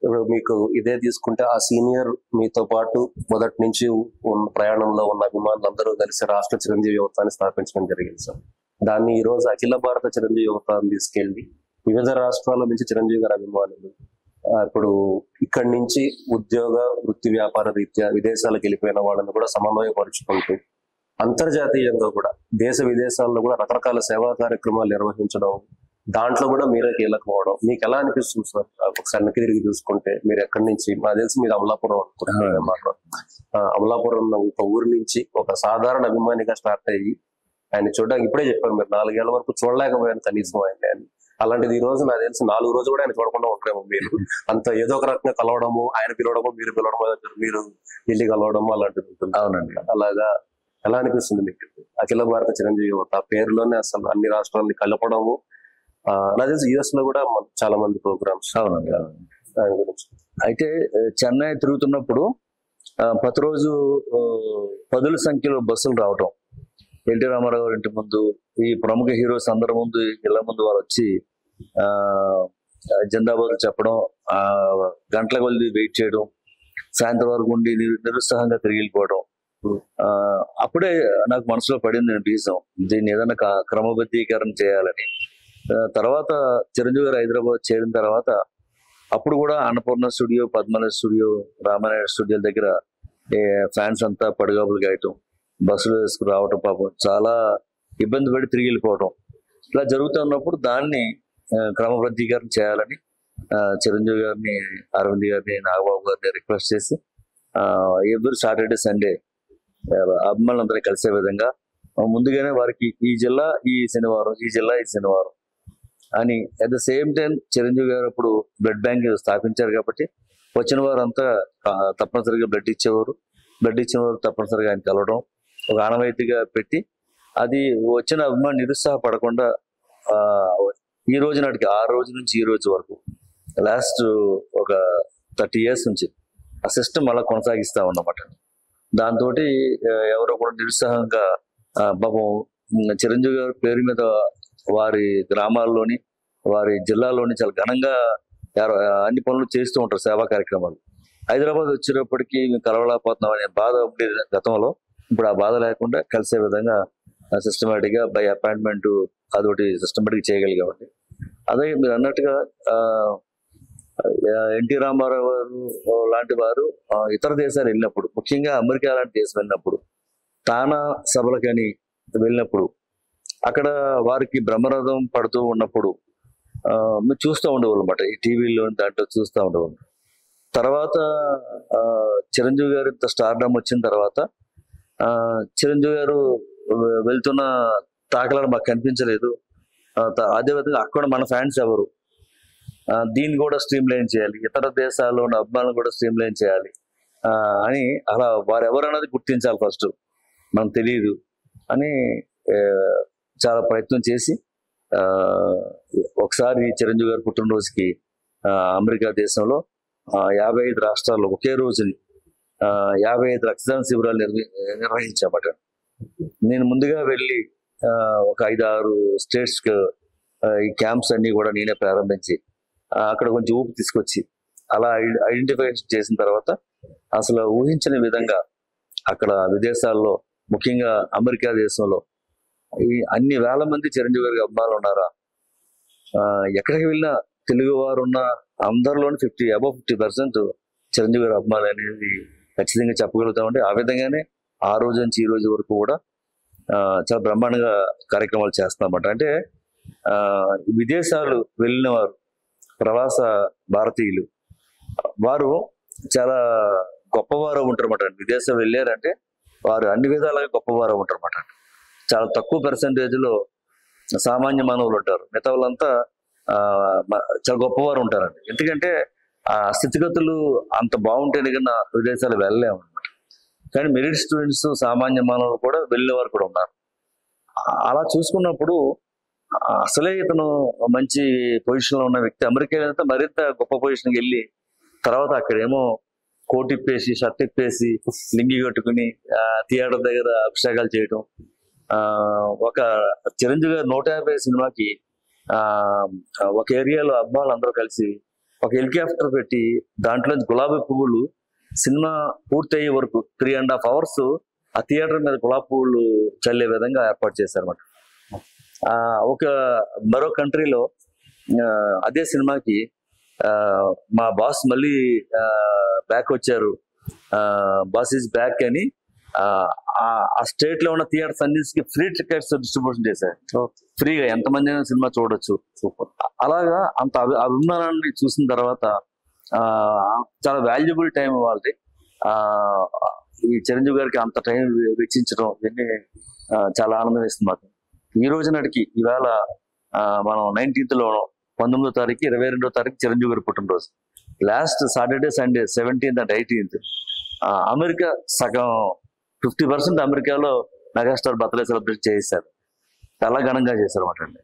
ఇప్పుడు మీకు ఇదే తీసుకుంటే ఆ సీనియర్ మీతో పాటు మొదటి నుంచి ఉన్న ప్రయాణంలో ఉన్న అభిమానులు అందరూ కలిసి రాష్ట్ర చిరంజీవి యువతాన్ని స్థాపించడం జరిగింది సార్. దాన్ని ఈ రోజు అఖిల భారత చిరంజీవి యువతాన్ని తీసుకెళ్లి వివిధ రాష్ట్రాల నుంచి చిరంజీవి గారి అభిమానులు ఇప్పుడు ఇక్కడి నుంచి ఉద్యోగ వృత్తి వ్యాపార రీత్యా విదేశాలకు వెళ్ళిపోయిన వాళ్ళని కూడా సమన్వయపరుచుకుంటూ అంతర్జాతీయంగా కూడా దేశ విదేశాల్లో కూడా రకరకాల సేవా కార్యక్రమాలు నిర్వహించడం, దాంట్లో కూడా మీరే కీలకపోవడం మీకు ఎలా అనిపిస్తుంది సార్? ఒకసారి వెనక్కి తిరిగి చూసుకుంటే మీరు ఎక్కడి నుంచి, నాకు తెలిసి మీరు అమలాపురం అనుకుంటున్నారు. అమలాపురం ఒక ఊరి నుంచి ఒక సాధారణ అభిమానిగా స్టార్ట్ అయ్యి ఆయన చూడడానికి ఇప్పుడే చెప్పారు మీరు 4 ఏళ్ల వరకు చూడలేకపోయాను కనీసం ఆయన. అలాంటిది ఈ రోజు నాకు తెలిసి 4 రోజులు కూడా ఆయన చూడకుండా ఉంటారేమో మీరు. అంత ఏదో ఒక రకంగా కలవడము, ఆయన పిలవడము, మీరు పిలవడము, మీరు వెళ్ళి కలవడము అలాంటిది ఉంటుంది. అవునండి. అలాగా ఎలా అనిపిస్తుంది మీకు అఖిల భారత చిరంజీవి యువత పేరులోనే అసలు అన్ని రాష్ట్రాలని కలపడము? నాకు తెలిసి యుఎస్ లో కూడా చాలా మంది ప్రోగ్రామ్స్. అవునండి. దాని గురించి అయితే చెన్నై తిరుగుతున్నప్పుడు ప్రతిరోజు పదుల సంఖ్యలో బస్సులు రావటం, ఎన్టీ రామారావు గారి ఇంటి ముందు ఈ ప్రముఖ హీరోస్ అందరి ముందు ఇళ్ల ముందు వాళ్ళు వచ్చి జిందాబాద్ చెప్పడం, గంటల కొద్ది వెయిట్ చేయడం, సాయంత్రం వరకు ఉండి నిరుత్సాహంగా తిరిగి వెళ్ళిపోవడం. అప్పుడే నాకు మనసులో పడింది బీజం, దీన్ని ఏదైనా క్రమబద్ధీకరణ చేయాలని. తర్వాత చిరంజీవి గారు హైదరాబాద్ చేరిన తర్వాత అప్పుడు కూడా అన్నపూర్ణ స్టూడియో, పద్మనాభ స్టూడియో, రామానాయుడు స్టూడియోల దగ్గర ఫ్యాన్స్ అంతా పడిగాపులు గాయటం, బస్సులు వేసుకుని రావటం, పాపం చాలా ఇబ్బంది పడి తిరిగి వెళ్ళిపోవటం ఇలా జరుగుతున్నప్పుడు దాన్ని క్రమబద్ధీకరణ చేయాలని చిరంజీవి గారిని, అరవింద్ గారిని, నాగబాబు గారిని రిక్వెస్ట్ చేసి ఎవ్రీ సాటర్డే సండే అభిమానులందరినీ కలిసే విధంగా ముందుగానే వారికి ఈ జిల్లా ఈ శనివారం, ఈ జిల్లా ఈ శనివారం అని, at the same time Chiranjeevi గారు అప్పుడు బ్లడ్ బ్యాంక్ స్థాపించారు కాబట్టి వచ్చిన వారు అంతా తప్పనిసరిగా బ్లడ్ ఇచ్చేవారు. బ్లడ్ ఇచ్చిన వారు తప్పనిసరిగా ఆయన కలవడం ఒక ఆనవాయితీగా పెట్టి, అది వచ్చిన అభిమాని నిరుత్సాహపడకుండా ఈ రోజు నాటికి ఆ రోజు నుంచి ఈ రోజు వరకు లాస్ట్ ఒక 30 years నుంచి ఆ సిస్టమ్ అలా కొనసాగిస్తా ఉన్నమాట. దాంతో ఎవరో కూడా నిరుత్సాహంగా పాపం చిరంజీవి గారి పేరు మీద వారి గ్రామాల్లోని వారి జిల్లాలోని చాలా ఘనంగా అన్ని పనులు చేస్తూ ఉంటారు, సేవా కార్యక్రమాలు. హైదరాబాద్ వచ్చేటప్పటికి మేము కలవలేకపోతున్నాం అనే బాధ ఉండేది గతంలో. ఇప్పుడు ఆ బాధ లేకుండా కలిసే విధంగా సిస్టమేటిక్ గా బై అపాయింట్మెంట్ అదొకటి సిస్టమేటిక్ చేయగలిగామండి. అదే మీరు అన్నట్టుగా ఎన్టీ రామారావు గారు లాంటి వారు ఇతర దేశాలు వెళ్ళినప్పుడు, ముఖ్యంగా అమెరికా లాంటి దేశం వెళ్ళినప్పుడు, తానా సభలకని వెళ్ళినప్పుడు అక్కడ వారికి బ్రహ్మరథం పడుతూ ఉన్నప్పుడు మీరు చూస్తూ ఉండేవాళ్ళు అనమాట. ఈ టీవీలో దాంట్లో చూస్తూ ఉండేవాళ్ళు. తర్వాత చిరంజీవి గారు ఇంత స్టార్డమ్ వచ్చిన తర్వాత చిరంజీవి గారు వెళ్తున్న తాకలాడు మాకు కనిపించలేదు. అదేవిధంగా అక్కడ మన ఫ్యాన్స్ ఎవరు, దీన్ని కూడా స్ట్రీమ్ లైన్ చేయాలి, ఇతర దేశాల్లో ఉన్న అభిమానులు కూడా స్ట్రీమ్ లైన్ చేయాలి అని, అలా వారు ఎవరన్నది గుర్తించాలి ఫస్ట్, మనకు తెలియదు అని చాలా ప్రయత్నం చేసి ఒకసారి చిరంజీవి గారి పుట్టినరోజుకి అమెరికా దేశంలో 55 రాష్ట్రాల్లో ఒకే రోజుని 55 రక్తదాన శిబిరాలు నిర్వహించామట. నేను ముందుగా వెళ్ళి ఒక 5-6 స్టేట్స్ ఈ క్యాంప్స్ అన్ని కూడా నేనే ప్రారంభించి అక్కడ కొంచెం ఊపి తీసుకొచ్చి అలా ఐడెంటిఫై చేసిన తర్వాత అసలు ఊహించని విధంగా అక్కడ విదేశాల్లో, ముఖ్యంగా అమెరికా దేశంలో ఈ అన్ని వేల మంది చిరంజీవి గారికి అభిమానులు ఉన్నారా, ఎక్కడికి వెళ్ళినా తెలుగు వారు ఉన్న అందరిలోని above 50% చిరంజీవి గారి అభిమానులు అనేది ఖచ్చితంగా చెప్పగలుగుతామండి. ఆ విధంగానే ఆ రోజు నుంచి ఈ రోజు వరకు కూడా చాలా బ్రహ్మాండంగా కార్యక్రమాలు చేస్తామన్నమాట. అంటే విదేశాలు వెళ్ళిన వారు, ప్రవాస భారతీయులు వారు చాలా గొప్పవారు ఉంటారన్నమాట. విదేశం వెళ్ళారంటే వారు అన్ని విధాలుగా గొప్పవారు ఉంటారన్నమాట. చాలా తక్కువ పర్సెంటేజ్లో సామాన్య మానవులు ఉంటారు, మిగతా వాళ్ళంతా చాలా గొప్పవారు ఉంటారండి. ఎందుకంటే ఆ స్థితిగతులు అంత బాగుంటేనే కన్నా విదేశాలు వెళ్ళలేము అనమాట. కానీ మెరిట్ స్టూడెంట్స్, సామాన్య మానవులు కూడా వెళ్ళిన వారు కూడా ఉన్నారు. అలా చూసుకున్నప్పుడు అసలే ఇతను మంచి పొజిషన్లో ఉన్న వ్యక్తి అమెరికా వెళ్తే మరింత గొప్ప పొజిషన్కి వెళ్ళి తర్వాత అక్కడేమో కోట్ ఇప్పేసి, షర్ట్ ఇప్పేసి, లింగి కట్టుకుని థియేటర్ దగ్గర అభిషేకాలు చేయటం, ఒక చిరంజీవి గారు 150 సినిమాకి ఒక ఏరియాలో అబ్బాయిలు అందరూ కలిసి ఒక హెలికాప్టర్ పెట్టి దాంట్లో గులాబీ పువ్వులు సినిమా పూర్తయ్యే వరకు 3.5 hours ఆ థియేటర్ మీద గులాబీ పువ్వులు చల్లే విధంగా ఏర్పాటు చేశారన్నమాట. ఒక మరో కంట్రీలో అదే సినిమాకి మా బాస్ మళ్ళీ బ్యాక్ వచ్చారు, బాస్ ఈజ్ బ్యాక్ అని ఆ స్టేట్ లో ఉన్న థియేటర్స్ అన్నిటికి ఫ్రీ టికెట్స్ డిస్ట్రిబ్యూషన్ చేశారు. ఫ్రీగా ఎంతమంది అయినా సినిమా చూడొచ్చు. అలాగా అంత అభిమానాన్ని చూసిన తర్వాత చాలా వాల్యుబుల్ టైం వాళ్ళది. ఈ చిరంజీవి గారికి అంత టైం వెచ్చించడం ఇవన్నీ చాలా ఆనందం వేస్తుంది మాకు. ఈ రోజు నాటికి ఈవేళ మనం 19th లో 19వ తారీఖు 22వ తారీఖు చిరంజీవి గారి పుట్టినరోజు. Last Saturday Sunday 17th and 18th America సగం 50% అమెరికాలో మెగాస్టార్ బర్త్డే సెలబ్రేట్ చేశారు. చాలా ఘనంగా చేశారు అన్నమాట అండి.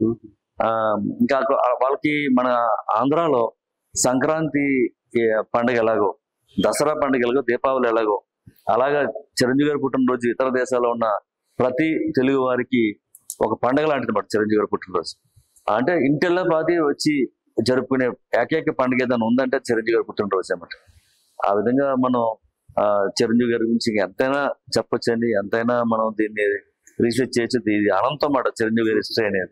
ఇంకా వాళ్ళకి మన ఆంధ్రాలో సంక్రాంతి పండుగ ఎలాగో, దసరా పండుగ ఎలాగో, దీపావళి ఎలాగో, అలాగా చిరంజీవి గారి పుట్టినరోజు ఇతర దేశాల్లో ఉన్న ప్రతి తెలుగు వారికి ఒక పండుగ లాంటిది అన్నమాట చిరంజీవి గారి పుట్టినరోజు. అంటే ఇంటిల్లా పాతి వచ్చి జరుపుకునే ఏకైక పండుగ ఏదైనా ఉందంటే చిరంజీవి గారి పుట్టినరోజు అన్నమాట. ఆ విధంగా మనం చిరంజీవి గారి గురించి ఎంతైనా చెప్పొచ్చండి, ఎంతైనా మనం దీన్ని రీసెర్చ్ చేయొచ్చు. ఇది అనంతం మాట చిరంజీవి గారి హిస్టరీ అనేది.